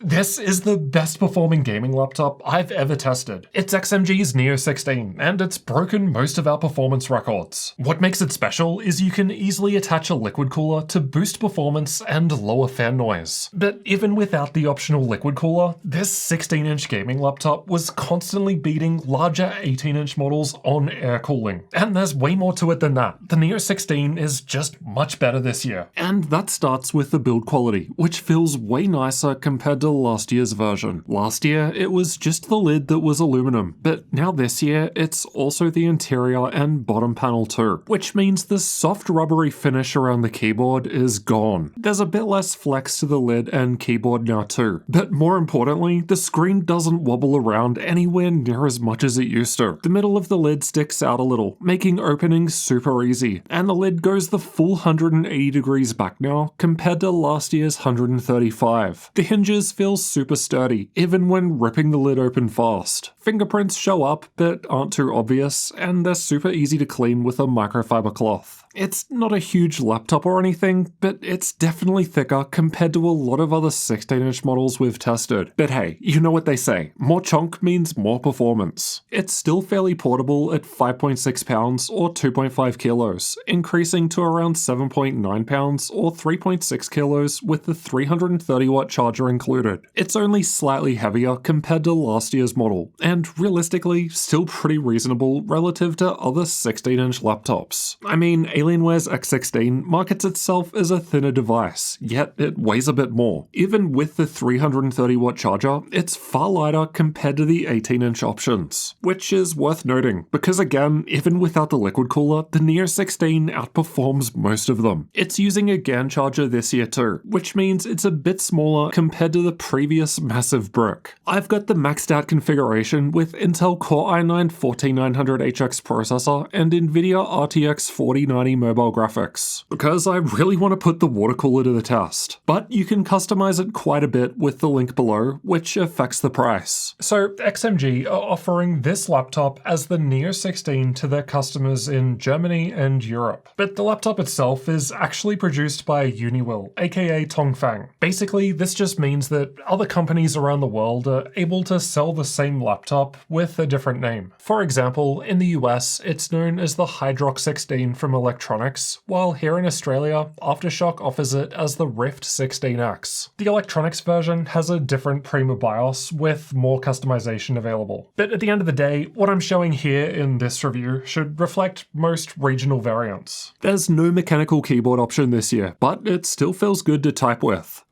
This is the best performing gaming laptop I've ever tested. It's XMG's Neo 16, and it's broken most of our performance records. What makes it special is you can easily attach a liquid cooler to boost performance and lower fan noise. But even without the optional liquid cooler, this 16-inch gaming laptop was constantly beating larger 18-inch models on air cooling. And there's way more to it than that. The Neo 16 is just much better this year. And that starts with the build quality, which feels way nicer compared to last year's version. Last year, it was just the lid that was aluminum, but now this year, it's also the interior and bottom panel too, which means the soft rubbery finish around the keyboard is gone. There's a bit less flex to the lid and keyboard now too, but more importantly, the screen doesn't wobble around anywhere near as much as it used to. The middle of the lid sticks out a little, making opening super easy, and the lid goes the full 180 degrees back now compared to last year's 135. The hinges feel super sturdy, even when ripping the lid open fast. Fingerprints show up, but aren't too obvious, and they're super easy to clean with a microfiber cloth. It's not a huge laptop or anything, but it's definitely thicker compared to a lot of other 16-inch models we've tested. But hey, you know what they say, more chunk means more performance. It's still fairly portable at 5.6 pounds or 2.5 kilos, increasing to around 7.9 pounds or 3.6 kilos with the 330-watt charger included. It's only slightly heavier compared to last year's model, and realistically, still pretty reasonable relative to other 16-inch laptops. I mean, Alienware's X16 markets itself as a thinner device, yet it weighs a bit more. Even with the 330-watt charger, it's far lighter compared to the 18-inch options, which is worth noting, because again, even without the liquid cooler, the Neo 16 outperforms most of them. It's using a GAN charger this year too, which means it's a bit smaller compared to the previous massive brick. I've got the maxed out configuration with Intel Core i9-14900HX processor and NVIDIA RTX 4090 mobile graphics, because I really want to put the water cooler to the test. But you can customize it quite a bit with the link below, which affects the price. So XMG are offering this laptop as the Neo 16 to their customers in Germany and Europe. But the laptop itself is actually produced by Uniwil, aka Tongfang. Basically, this just means that other companies around the world are able to sell the same laptop with a different name. For example, in the US, it's known as the Hydrox 16 from Electronics, while here in Australia, Aftershock offers it as the Rift 16X. The Electronics version has a different Prima BIOS with more customization available. But at the end of the day, what I'm showing here in this review should reflect most regional variants. There's no mechanical keyboard option this year, but it still feels good to type with.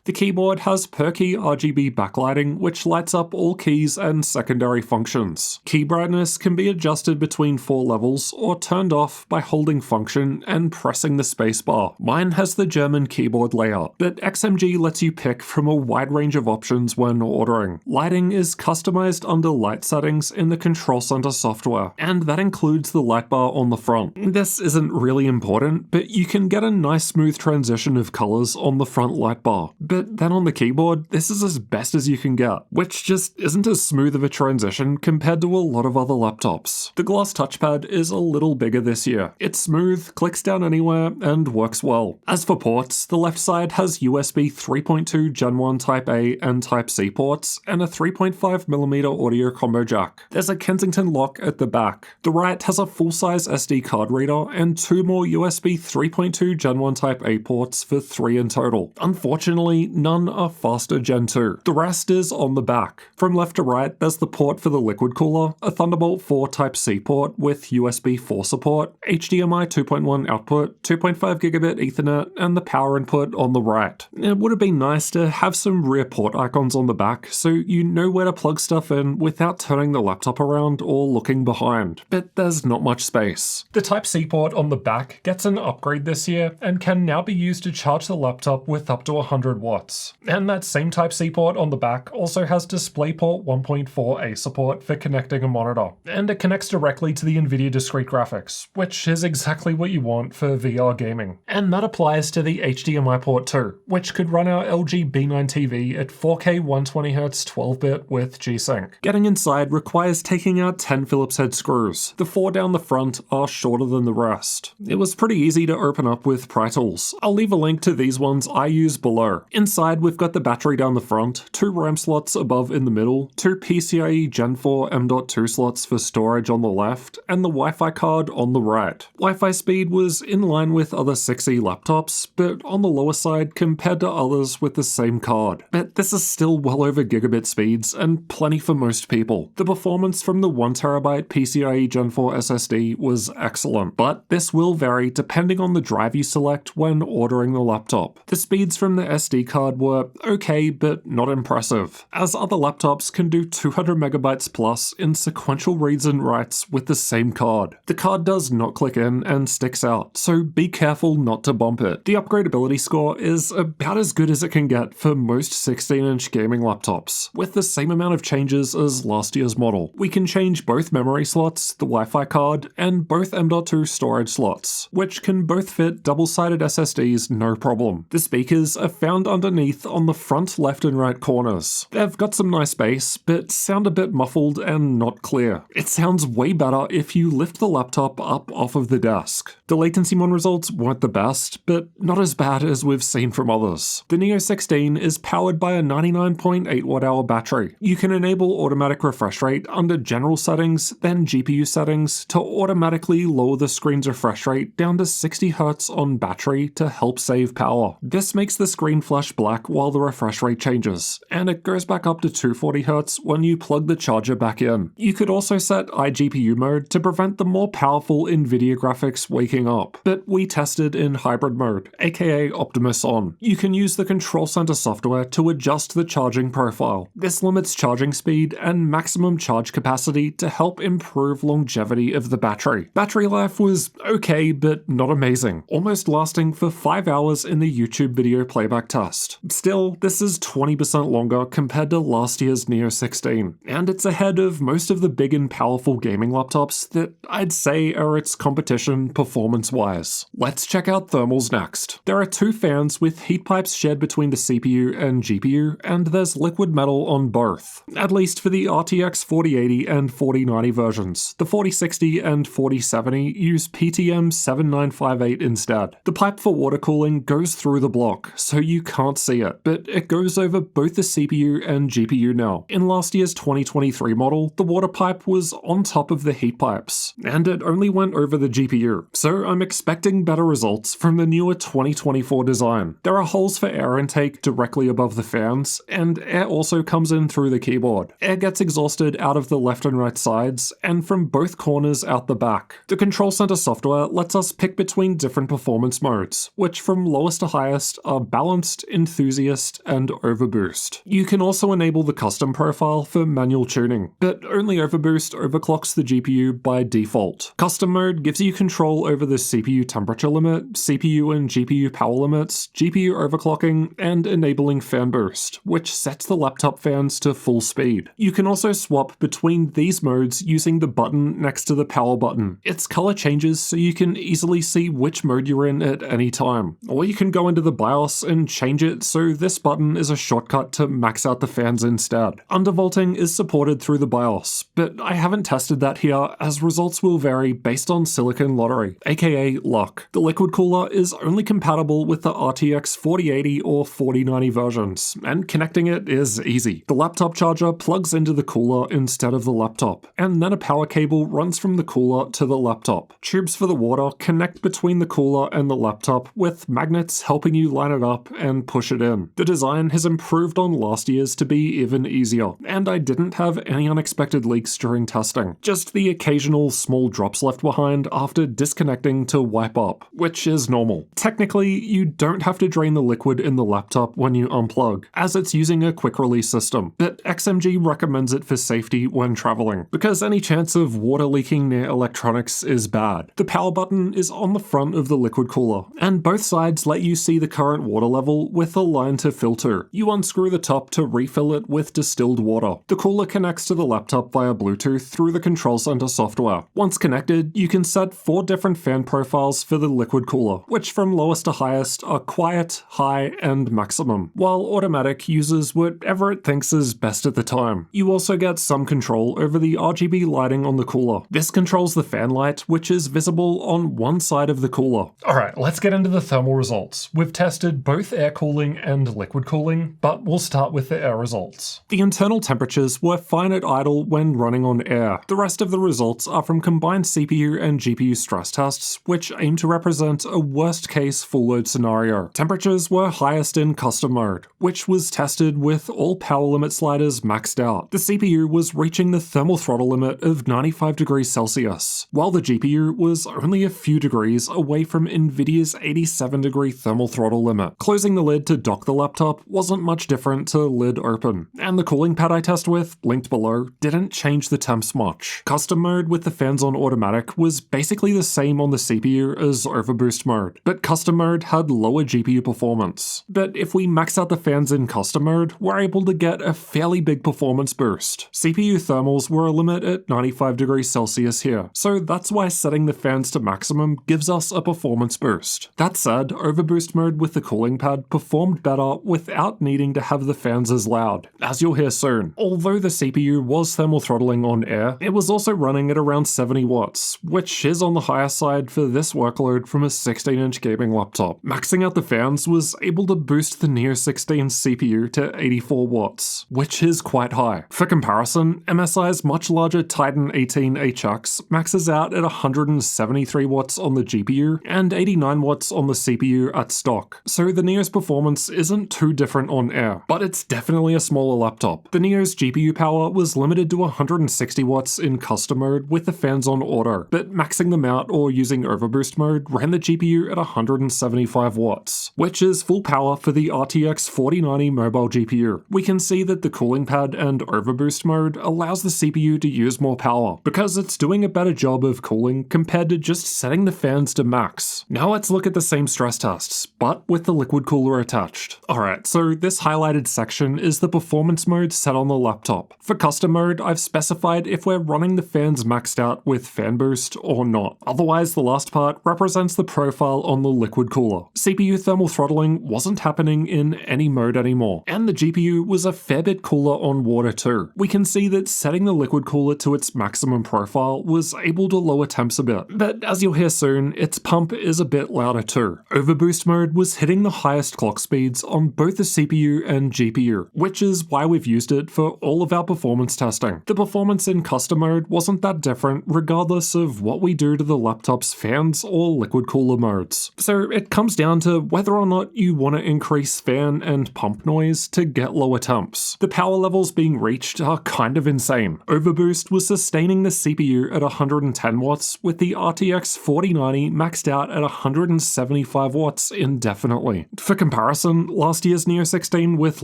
The keyboard has perky RGB backlighting, which lights up all keys and secondary functions. Key brightness can be adjusted between 4 levels or turned off by holding function and pressing the spacebar. Mine has the German keyboard layout, but XMG lets you pick from a wide range of options when ordering. Lighting is customized under light settings in the Control Center software, and that includes the light bar on the front. This isn't really important, but you can get a nice smooth transition of colors on the front light bar. But then on the keyboard, this is as best as you can get, which just isn't as smooth of a transition compared to a lot of other laptops. The glass touchpad is a little bigger this year. It's smooth, clicks down anywhere, and works well. As for ports, the left side has USB 3.2 Gen 1 Type A and Type C ports, and a 3.5mm audio combo jack. There's a Kensington lock at the back. The right has a full-size SD card reader and 2 more USB 3.2 Gen 1 Type A ports for 3 in total. Unfortunately, none are faster Gen 2. The rest is on the back. From left to right, there's the port for the liquid cooler, a Thunderbolt 4 Type-C port with USB 4 support, HDMI 2.1 output, 2.5 gigabit Ethernet, and the power input on the right. It would have been nice to have some rear port icons on the back so you know where to plug stuff in without turning the laptop around or looking behind, but there's not much space. The Type-C port on the back gets an upgrade this year and can now be used to charge the laptop with up to 100 watts. slots. And that same Type-C port on the back also has DisplayPort 1.4a support for connecting a monitor, and it connects directly to the NVIDIA discrete graphics, which is exactly what you want for VR gaming. And that applies to the HDMI port too, which could run our LG B9 TV at 4K 120Hz 12-bit with G-Sync. Getting inside requires taking out 10 Phillips head screws. The 4 down the front are shorter than the rest. It was pretty easy to open up with pry tools. I'll leave a link to these ones I use below. Inside we've got the battery down the front, 2 RAM slots above in the middle, 2 PCIe Gen 4 M.2 slots for storage on the left, and the Wi-Fi card on the right. Wi-Fi speed was in line with other 6E laptops, but on the lower side compared to others with the same card. But this is still well over gigabit speeds, and plenty for most people. The performance from the 1TB PCIe Gen 4 SSD was excellent, but this will vary depending on the drive you select when ordering the laptop. The speeds from the SD card were okay, but not impressive, as other laptops can do 200 megabytes plus in sequential reads and writes with the same card. The card does not click in and sticks out, so be careful not to bump it. The upgradability score is about as good as it can get for most 16-inch gaming laptops, with the same amount of changes as last year's model. We can change both memory slots, the Wi-Fi card, and both M.2 storage slots, which can both fit double-sided SSDs no problem. The speakers are found underneath on the front left and right corners. They've got some nice bass, but sound a bit muffled and not clear. It sounds way better if you lift the laptop up off of the desk. The latency mon results weren't the best, but not as bad as we've seen from others. The Neo 16 is powered by a 99.8 watt-hour battery. You can enable automatic refresh rate under general settings, then GPU settings, to automatically lower the screen's refresh rate down to 60 Hz on battery to help save power. This makes the screen flash black while the refresh rate changes, and it goes back up to 240 Hz when you plug the charger back in. You could also set iGPU mode to prevent the more powerful NVIDIA graphics waking up, but we tested in hybrid mode, aka Optimus On. You can use the Control Center software to adjust the charging profile. This limits charging speed and maximum charge capacity to help improve longevity of the battery. Battery life was okay, but not amazing, almost lasting for 5 hours in the YouTube video playback test. Still, this is 20% longer compared to last year's Neo 16, and it's ahead of most of the big and powerful gaming laptops that I'd say are its competition performance-wise. Let's check out thermals next. There are 2 fans with heat pipes shared between the CPU and GPU, and there's liquid metal on both, at least for the RTX 4080 and 4090 versions. The 4060 and 4070 use PTM 7958 instead. The pipe for water cooling goes through the block, so you can't see it, but it goes over both the CPU and GPU now. In last year's 2023 model, the water pipe was on top of the heat pipes, and it only went over the GPU, so I'm expecting better results from the newer 2024 design. There are holes for air intake directly above the fans, and air also comes in through the keyboard. Air gets exhausted out of the left and right sides, and from both corners out the back. The Control Center software lets us pick between different performance modes, which from lowest to highest are Balanced, Enthusiast, and Overboost. You can also enable the custom profile for manual tuning, but only Overboost overclocks the GPU by default. Custom mode gives you control over the CPU temperature limit, CPU and GPU power limits, GPU overclocking, and enabling fan boost, which sets the laptop fans to full speed. You can also swap between these modes using the button next to the power button. Its color changes so you can easily see which mode you're in at any time. Or you can go into the BIOS and change it so this button is a shortcut to max out the fans instead. Undervolting is supported through the BIOS, but I haven't tested that here as results will vary based on silicon lottery, aka luck. The liquid cooler is only compatible with the RTX 4080 or 4090 versions, and connecting it is easy. The laptop charger plugs into the cooler instead of the laptop, and then a power cable runs from the cooler to the laptop. Tubes for the water connect between the cooler and the laptop, with magnets helping you line it up and push it in. The design has improved on last year's to be even easier, and I didn't have any unexpected leaks during testing. Just the occasional small drops left behind after disconnecting to wipe up, which is normal. Technically, you don't have to drain the liquid in the laptop when you unplug, as it's using a quick release system, but XMG recommends it for safety when traveling, because any chance of water leaking near electronics is bad. The power button is on the front of the liquid cooler, and both sides let you see the current water level with with a line to filter. You unscrew the top to refill it with distilled water. The cooler connects to the laptop via Bluetooth through the Control Center software. Once connected, you can set 4 different fan profiles for the liquid cooler, which from lowest to highest are quiet, high, and maximum, while automatic uses whatever it thinks is best at the time. You also get some control over the RGB lighting on the cooler. This controls the fan light, which is visible on one side of the cooler. Alright, let's get into the thermal results. We've tested both air cooling and liquid cooling, but we'll start with the air results. The internal temperatures were fine at idle when running on air. The rest of the results are from combined CPU and GPU stress tests, which aim to represent a worst-case full-load scenario. Temperatures were highest in custom mode, which was tested with all power limit sliders maxed out. The CPU was reaching the thermal throttle limit of 95 degrees Celsius, while the GPU was only a few degrees away from Nvidia's 87-degree thermal throttle limit. Closing the lid to dock the laptop wasn't much different to lid open, and the cooling pad I test with, linked below, didn't change the temps much. Custom mode with the fans on automatic was basically the same on the CPU as overboost mode, but custom mode had lower GPU performance. But if we max out the fans in custom mode, we're able to get a fairly big performance boost. CPU thermals were a limit at 95 degrees Celsius here, so that's why setting the fans to maximum gives us a performance boost. That said, overboost mode with the cooling pad performed better without needing to have the fans as loud, as you'll hear soon. Although the CPU was thermal throttling on air, it was also running at around 70 watts, which is on the higher side for this workload from a 16-inch gaming laptop. Maxing out the fans was able to boost the Neo 16 CPU to 84 watts, which is quite high. For comparison, MSI's much larger Titan 18HX maxes out at 173 watts on the GPU and 89 watts on the CPU at stock, so the Neo's performance isn't too different on air, but it's definitely a smaller laptop. The Neo's GPU power was limited to 160 watts in custom mode with the fans on auto, but maxing them out or using overboost mode ran the GPU at 175 watts, which is full power for the RTX 4090 mobile GPU. We can see that the cooling pad and overboost mode allows the CPU to use more power, because it's doing a better job of cooling compared to just setting the fans to max. Now let's look at the same stress tests, but with the liquid cooler attached. Alright, so this highlighted section is the performance mode set on the laptop. For custom mode, I've specified if we're running the fans maxed out with fan boost or not. Otherwise, the last part represents the profile on the liquid cooler. CPU thermal throttling wasn't happening in any mode anymore, and the GPU was a fair bit cooler on water too. We can see that setting the liquid cooler to its maximum profile was able to lower temps a bit, but as you'll hear soon, its pump is a bit louder too. Overboost mode was hitting the highest clock speeds on both the CPU and GPU, which is why we've used it for all of our performance testing. The performance in custom mode wasn't that different regardless of what we do to the laptop's fans or liquid cooler modes. So it comes down to whether or not you want to increase fan and pump noise to get lower temps. The power levels being reached are kind of insane. Overboost was sustaining the CPU at 110 watts with the RTX 4090 maxed out at 175 watts indefinitely. For comparison, last year's Neo 16 with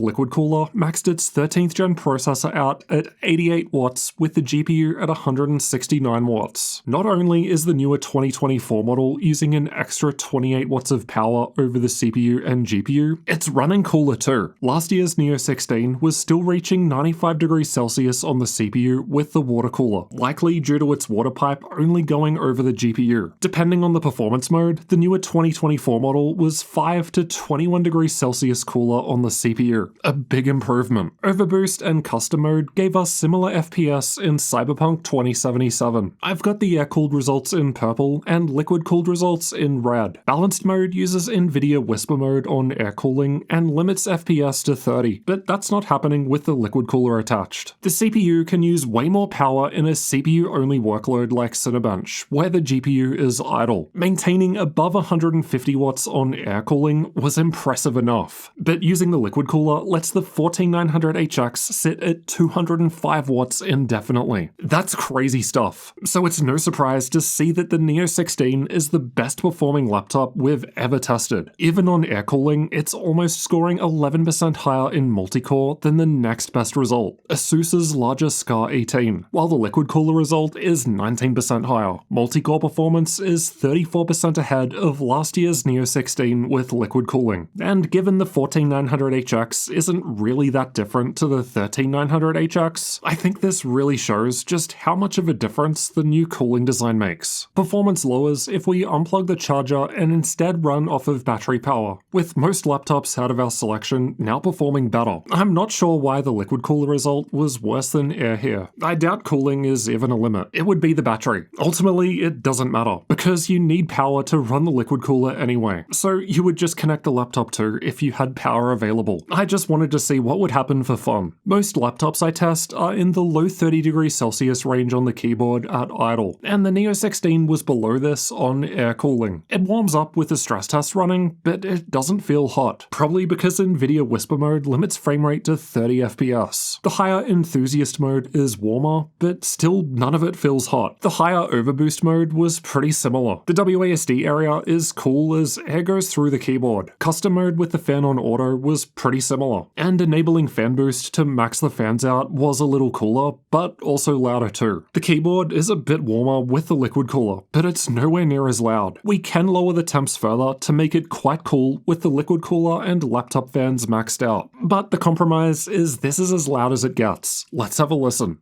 liquid cooler maxed its 13th gen processor out at 88 watts with the GPU at 169 watts. Not only is the newer 2024 model using an extra 28 watts of power over the CPU and GPU, it's running cooler too. Last year's Neo 16 was still reaching 95 degrees Celsius on the CPU with the water cooler, likely due to its water pipe only going over the GPU. Depending on the performance mode, the newer 2024 model was 5 to 21 degrees Celsius cooler on the CPU, a big improvement. Overboost and custom mode gave us similar FPS in Cyberpunk 2077. I've got the air-cooled results in purple and liquid-cooled results in red. Balanced mode uses Nvidia Whisper mode on air cooling and limits FPS to 30, but that's not happening with the liquid cooler attached. The CPU can use way more power in a CPU-only workload like Cinebench, where the GPU is idle. Maintaining above 150 watts on air cooling was impressive enough, but using the liquid cooler lets the 14900HX sit at 205 watts indefinitely. That's crazy stuff. So it's no surprise to see that the Neo 16 is the best performing laptop we've ever tested. Even on air cooling, it's almost scoring 11% higher in multi-core than the next best result, ASUS's larger SCAR 18, while the liquid cooler result is 19% higher. Multi-core performance is 34% ahead of last year's Neo 16 with liquid cooling, And given the 14900HX isn't really that different to the 13900HX, I think this really shows just how much of a difference the new cooling design makes. Performance lowers if we unplug the charger and instead run off of battery power, with most laptops out of our selection now performing better. I'm not sure why the liquid cooler result was worse than air here. I doubt cooling is even a limit. It would be the battery. Ultimately, it doesn't matter, because you need power to run the liquid cooler anyway, so you would just connect the laptop to if you had power available. I just wanted to see what would happen for fun. Most laptops I test are in the low 30°C range on the keyboard at idle, and the Neo 16 was below this on air cooling. It warms up with the stress test running, but it doesn't feel hot, probably because NVIDIA Whisper mode limits frame rate to 30 FPS. The higher enthusiast mode is warmer, but still none of it feels hot. The higher overboost mode was pretty similar. The WASD area is cool as air goes through the keyboard. Custom mode with the fan on auto was pretty similar, and enabling fan boost to max the fans out was a little cooler, but also louder too. The keyboard is a bit warmer with the liquid cooler, but it's nowhere near as loud. We can lower the temps further to make it quite cool with the liquid cooler and laptop fans maxed out. But the compromise is this is as loud as it gets. Let's have a listen.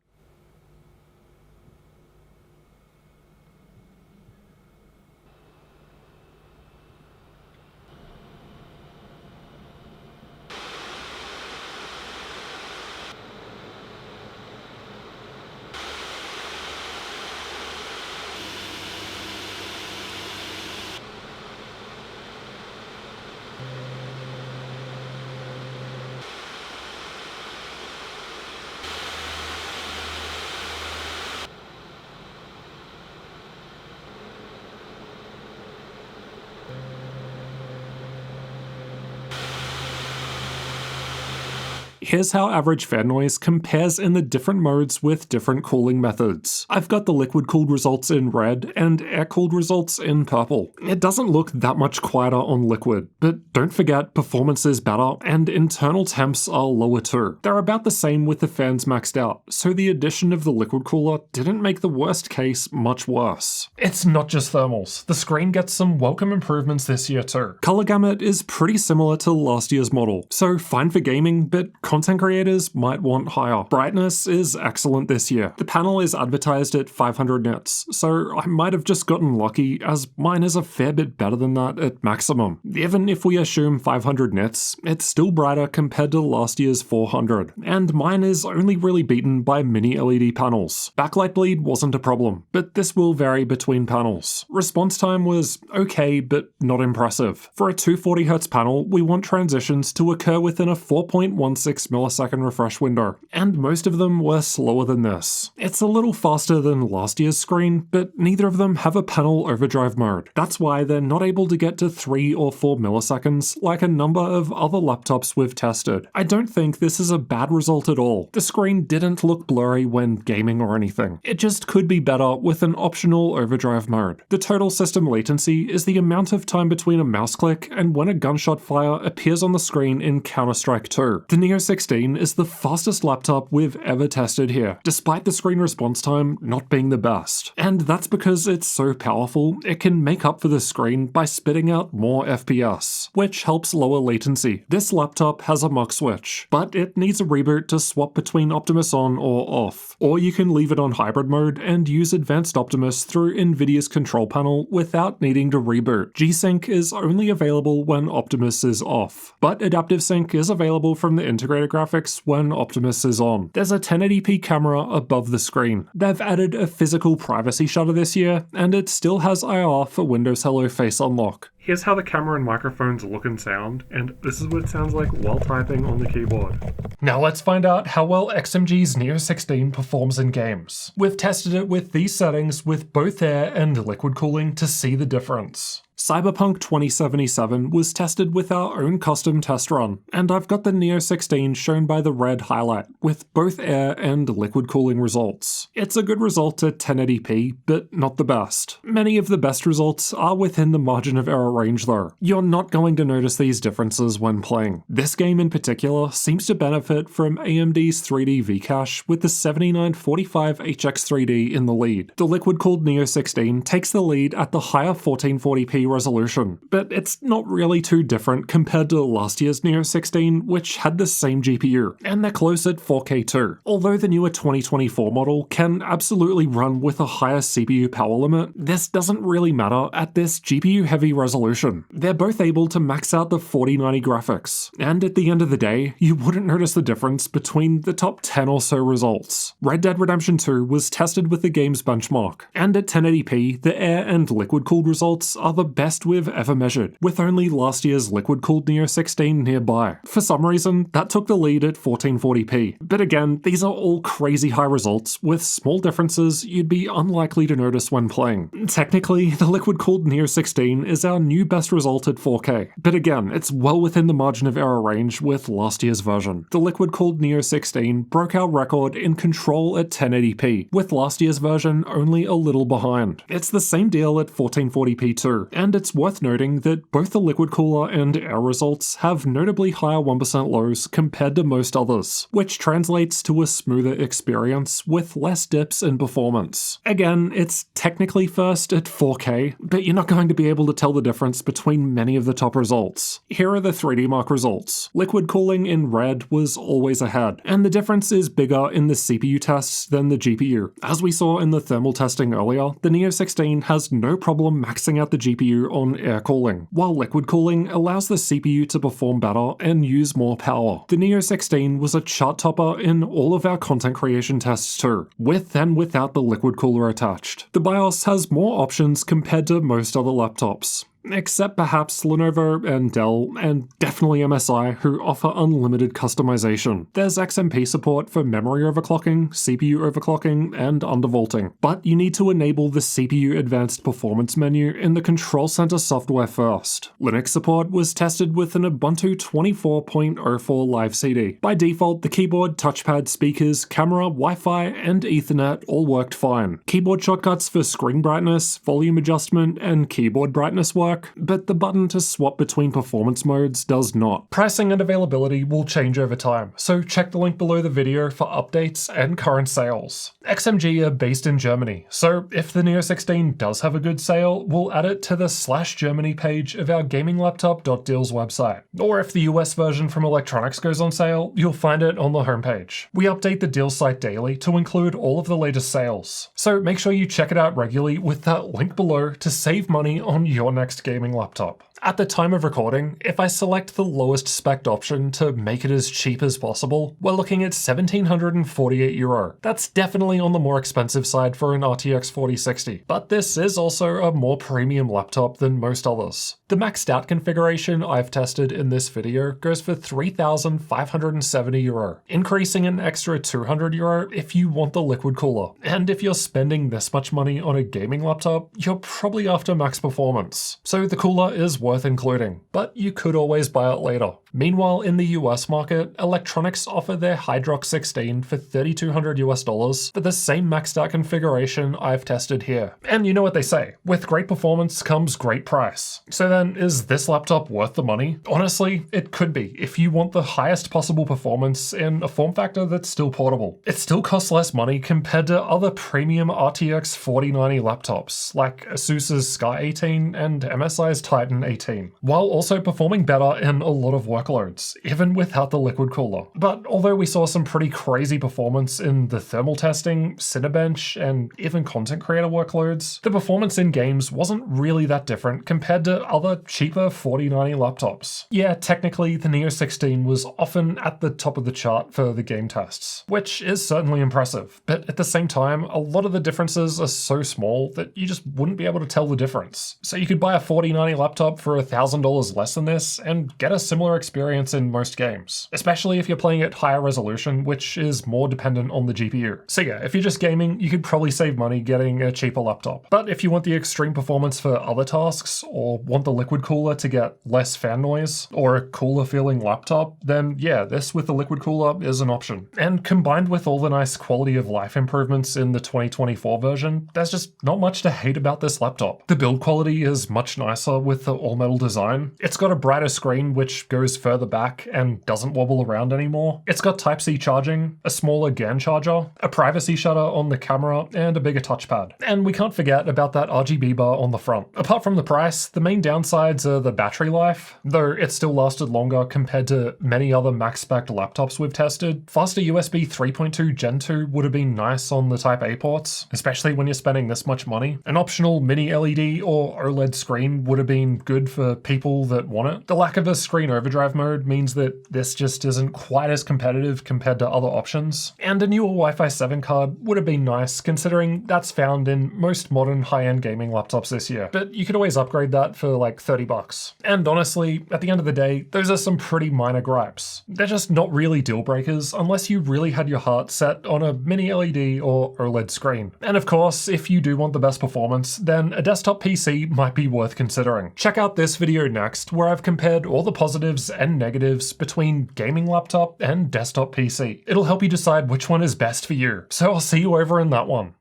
Here's how average fan noise compares in the different modes with different cooling methods. I've got the liquid-cooled results in red and air-cooled results in purple. It doesn't look that much quieter on liquid, but don't forget performance is better and internal temps are lower too. They're about the same with the fans maxed out, so the addition of the liquid cooler didn't make the worst case much worse. It's not just thermals. The screen gets some welcome improvements this year too. Color gamut is pretty similar to last year's model, so fine for gaming, but content creators might want higher. Brightness is excellent this year. The panel is advertised at 500 nits, so I might have just gotten lucky as mine is a fair bit better than that at maximum. Even if we assume 500 nits, it's still brighter compared to last year's 400, and mine is only really beaten by mini LED panels. Backlight bleed wasn't a problem, but this will vary between panels. Response time was okay, but not impressive. For a 240Hz panel, we want transitions to occur within a 4.16 millisecond refresh window, and most of them were slower than this. It's a little faster than last year's screen, but neither of them have a panel overdrive mode. That's why they're not able to get to 3 or 4 milliseconds like a number of other laptops we've tested. I don't think this is a bad result at all. The screen didn't look blurry when gaming or anything. It just could be better with an optional overdrive mode. The total system latency is the amount of time between a mouse click and when a gunshot fire appears on the screen in Counter-Strike 2. The Neo 16 is the fastest laptop we've ever tested here, despite the screen response time not being the best. And that's because it's so powerful, it can make up for the screen by spitting out more FPS, which helps lower latency. This laptop has a mux switch, but it needs a reboot to swap between Optimus on or off. Or you can leave it on hybrid mode and use Advanced Optimus through NVIDIA's control panel without needing to reboot. G-Sync is only available when Optimus is off, but Adaptive Sync is available from the integrated graphics when Optimus is on. There's a 1080p camera above the screen. They've added a physical privacy shutter this year, and it still has IR for Windows Hello Face Unlock. Here's how the camera and microphones look and sound, and this is what it sounds like while typing on the keyboard. Now let's find out how well XMG's Neo 16 performs in games. We've tested it with these settings with both air and liquid cooling to see the difference. Cyberpunk 2077 was tested with our own custom test run, and I've got the Neo 16 shown by the red highlight, with both air and liquid cooling results. It's a good result at 1080p, but not the best. Many of the best results are within the margin of error range though. You're not going to notice these differences when playing. This game in particular seems to benefit from AMD's 3D Vcache with the 7945HX3D in the lead. The liquid-cooled Neo 16 takes the lead at the higher 1440p resolution, but it's not really too different compared to last year's Neo 16, which had the same GPU, and they're close at 4K too. Although the newer 2024 model can absolutely run with a higher CPU power limit, this doesn't really matter at this GPU-heavy resolution. They're both able to max out the 4090 graphics, and at the end of the day, you wouldn't notice the difference between the top 10 or so results. Red Dead Redemption 2 was tested with the game's benchmark, and at 1080p, the air and liquid-cooled results are the best we've ever measured, with only last year's liquid-cooled Neo 16 nearby. For some reason, that took the lead at 1440p, but again, these are all crazy high results with small differences you'd be unlikely to notice when playing. Technically, the liquid-cooled Neo 16 is our new best result at 4K, but again, it's well within the margin of error range with last year's version. The liquid-cooled Neo 16 broke our record in control at 1080p, with last year's version only a little behind. It's the same deal at 1440p too, and it's worth noting that both the liquid cooler and air results have notably higher 1% lows compared to most others, which translates to a smoother experience with less dips in performance. Again, it's technically first at 4K, but you're not going to be able to tell the difference between many of the top results. Here are the 3D Mark results. Liquid cooling in red was always ahead, and the difference is bigger in the CPU tests than the GPU. As we saw in the thermal testing earlier, the Neo 16 has no problem maxing out the GPU on air cooling, while liquid cooling allows the CPU to perform better and use more power. The Neo 16 was a chart topper in all of our content creation tests too, with and without the liquid cooler attached. The BIOS has more options compared to most other laptops, except perhaps Lenovo and Dell, and definitely MSI, who offer unlimited customization. There's XMP support for memory overclocking, CPU overclocking, and undervolting, but you need to enable the CPU Advanced Performance menu in the Control Center software first. Linux support was tested with an Ubuntu 24.04 Live CD. By default, the keyboard, touchpad, speakers, camera, Wi-Fi, and Ethernet all worked fine. Keyboard shortcuts for screen brightness, volume adjustment, and keyboard brightness work, but the button to swap between performance modes does not. Pricing and availability will change over time, so check the link below the video for updates and current sales. XMG are based in Germany, so if the Neo 16 does have a good sale, we'll add it to the /Germany page of our gaminglaptop.deals website. Or if the US version from Electronics goes on sale, you'll find it on the homepage. We update the deals site daily to include all of the latest sales, so make sure you check it out regularly with that link below to save money on your next gaming laptop. At the time of recording, if I select the lowest spec'd option to make it as cheap as possible, we're looking at €1,748. That's definitely on the more expensive side for an RTX 4060, but this is also a more premium laptop than most others. The maxed out configuration I've tested in this video goes for €3,570, increasing an extra €200 if you want the liquid cooler. And if you're spending this much money on a gaming laptop, you're probably after max performance. So the cooler is worth including, but you could always buy it later. Meanwhile, in the US market, Electronics offer their Hydrox 16 for $3,200 for the same maxed out configuration I've tested here. And you know what they say, with great performance comes great price. So then, is this laptop worth the money? Honestly, it could be, if you want the highest possible performance in a form factor that's still portable. It still costs less money compared to other premium RTX 4090 laptops, like Asus's Sky 18 and MSI's Titan 18, while also performing better in a lot of workloads, even without the liquid cooler. But although we saw some pretty crazy performance in the thermal testing, Cinebench, and even content creator workloads, the performance in games wasn't really that different compared to other cheaper 4090 laptops. Yeah, technically the Neo 16 was often at the top of the chart for the game tests, which is certainly impressive, but at the same time, a lot of the differences are so small that you just wouldn't be able to tell the difference. So you could buy a 4090 laptop for $1,000 less than this and get a similar experience in most games, especially if you're playing at higher resolution, which is more dependent on the GPU. So yeah, if you're just gaming, you could probably save money getting a cheaper laptop. But if you want the extreme performance for other tasks, or want the liquid cooler to get less fan noise, or a cooler feeling laptop, then yeah, this with the liquid cooler is an option. And combined with all the nice quality of life improvements in the 2024 version, there's just not much to hate about this laptop. The build quality is much nicer with the all-metal design. It's got a brighter screen, which goes further back and doesn't wobble around anymore. It's got Type-C charging, a smaller GAN charger, a privacy shutter on the camera, and a bigger touchpad. And we can't forget about that RGB bar on the front. Apart from the price, the main downsides are the battery life, though it still lasted longer compared to many other max-spec laptops we've tested. Faster USB 3.2 Gen 2 would have been nice on the Type-A ports, especially when you're spending this much money. An optional mini LED or OLED screen would have been good for people that want it. The lack of a screen overdrive mode means that this just isn't quite as competitive compared to other options. And a newer Wi-Fi 7 card would have been nice, considering that's found in most modern high-end gaming laptops this year. But you could always upgrade that for like $30. And honestly, at the end of the day, those are some pretty minor gripes. They're just not really deal breakers unless you really had your heart set on a mini LED or OLED screen. And of course, if you do want the best performance, then a desktop PC might be worth considering. Check out this video next, where I've compared all the positives and negatives between gaming laptop and desktop PC. It'll help you decide which one is best for you. So I'll see you over in that one.